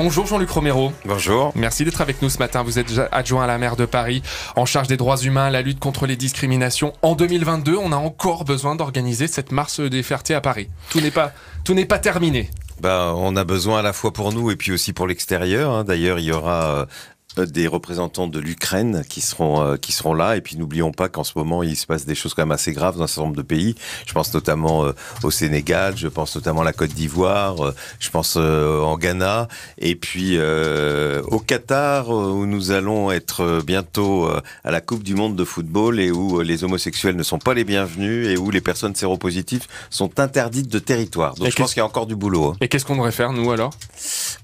Bonjour Jean-Luc Romero. Bonjour. Merci d'être avec nous ce matin. Vous êtes adjoint à la maire de Paris, en charge des droits humains, la lutte contre les discriminations. En 2022, on a encore besoin d'organiser cette marche des fiertés à Paris. Tout n'est pas terminé. On a besoin à la fois pour nous et puis aussi pour l'extérieur. D'ailleurs, il y aura des représentants de l'Ukraine qui seront là. Et puis n'oublions pas qu'en ce moment, il se passe des choses quand même assez graves dans un certain nombre de pays. Je pense notamment au Sénégal, je pense notamment à la Côte d'Ivoire, je pense en Ghana, et puis au Qatar, où nous allons être bientôt à la Coupe du Monde de football et où les homosexuels ne sont pas les bienvenus et où les personnes séropositives sont interdites de territoire. Donc je pense qu'il y a encore du boulot. Et qu'est-ce qu'on devrait faire, nous, alors ?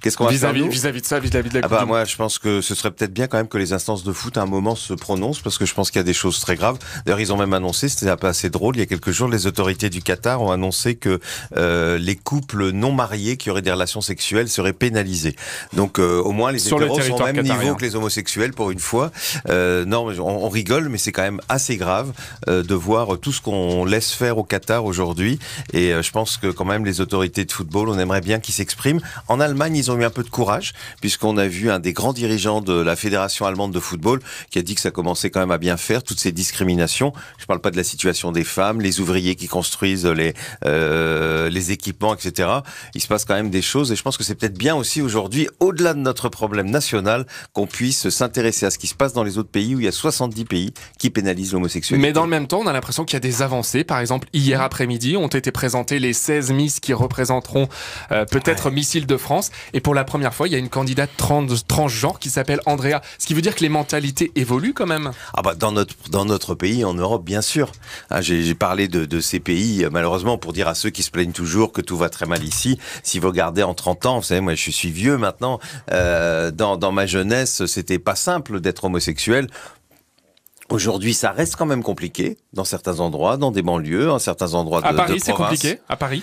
Qu'est-ce qu'on va faire, nous ? Vis-à-vis de ça, vis-à-vis de la Coupe du Monde. Moi, je pense que ce serait peut-être bien quand même que les instances de foot à un moment se prononcent, parce que je pense qu'il y a des choses très graves. D'ailleurs, ils ont même annoncé, c'était un peu assez drôle, il y a quelques jours, les autorités du Qatar ont annoncé que les couples non mariés qui auraient des relations sexuelles seraient pénalisés. Donc au moins les hétéros sont au même niveau que les homosexuels pour une fois. Non, on rigole, mais c'est quand même assez grave de voir tout ce qu'on laisse faire au Qatar aujourd'hui. Et je pense que quand même les autorités de football, on aimerait bien qu'ils s'expriment. En Allemagne, ils ont eu un peu de courage, puisqu'on a vu un des grands dirigeants de la Fédération allemande de football qui a dit que ça commençait quand même à bien faire, toutes ces discriminations. Je parle pas de la situation des femmes, les ouvriers qui construisent les équipements, etc. Il se passe quand même des choses, et je pense que c'est peut-être bien aussi aujourd'hui, au-delà de notre problème national, qu'on puisse s'intéresser à ce qui se passe dans les autres pays où il y a 70 pays qui pénalisent l'homosexualité. Mais dans le même temps, on a l'impression qu'il y a des avancées. Par exemple, hier après-midi, ont été présentées les 16 Miss qui représenteront peut-être Miss Île-de-France. Et pour la première fois, il y a une candidate transgenre qui s'appelle Andrea. Ce qui veut dire que les mentalités évoluent quand même. Dans notre pays, en Europe, bien sûr. J'ai parlé de ces pays, malheureusement, pour dire à ceux qui se plaignent toujours que tout va très mal ici. Si vous regardez en 30 ans, vous savez, moi je suis vieux maintenant, dans ma jeunesse, c'était pas simple d'être homosexuel. Aujourd'hui, ça reste quand même compliqué dans certains endroits, dans des banlieues, dans certains endroits de province. À Paris, c'est compliqué. À Paris,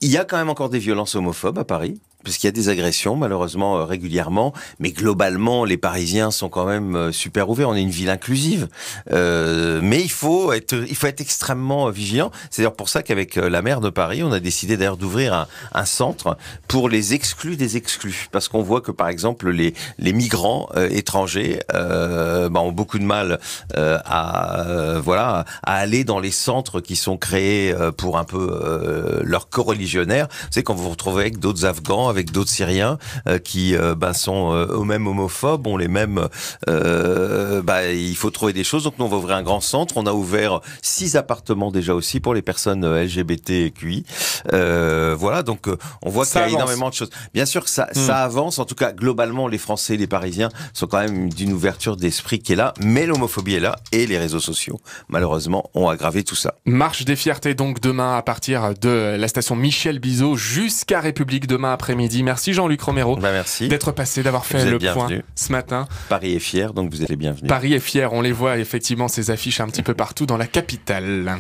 il y a quand même encore des violences homophobes à Paris, parce qu'il y a des agressions, malheureusement, régulièrement. Mais globalement, les Parisiens sont quand même super ouverts. On est une ville inclusive. Mais il faut être extrêmement vigilant. C'est d'ailleurs pour ça qu'avec la maire de Paris, on a décidé d'ailleurs d'ouvrir un centre pour les exclus des exclus. Parce qu'on voit que, par exemple, les migrants étrangers ont beaucoup de mal à aller dans les centres qui sont créés pour un peu leurs co-religionnaires. Vous savez, quand vous vous retrouvez avec d'autres Afghans, avec d'autres Syriens qui sont eux-mêmes homophobes, ont les mêmes... il faut trouver des choses. Donc nous, on va ouvrir un grand centre. On a ouvert 6 appartements déjà aussi pour les personnes LGBTQI. Donc on voit qu'il y a énormément de choses. Bien sûr que ça avance. En tout cas, globalement, les Français et les Parisiens sont quand même d'une ouverture d'esprit qui est là. Mais l'homophobie est là, et les réseaux sociaux, malheureusement, ont aggravé tout ça. Marche des fiertés donc demain à partir de la station Michel Bizot jusqu'à République demain après-midi. Merci Jean-Luc Romero d'être passé, d'avoir fait le point ce matin. Paris est fier, donc vous êtes les bienvenus. Paris est fier, on les voit effectivement, ces affiches un petit peu partout dans la capitale.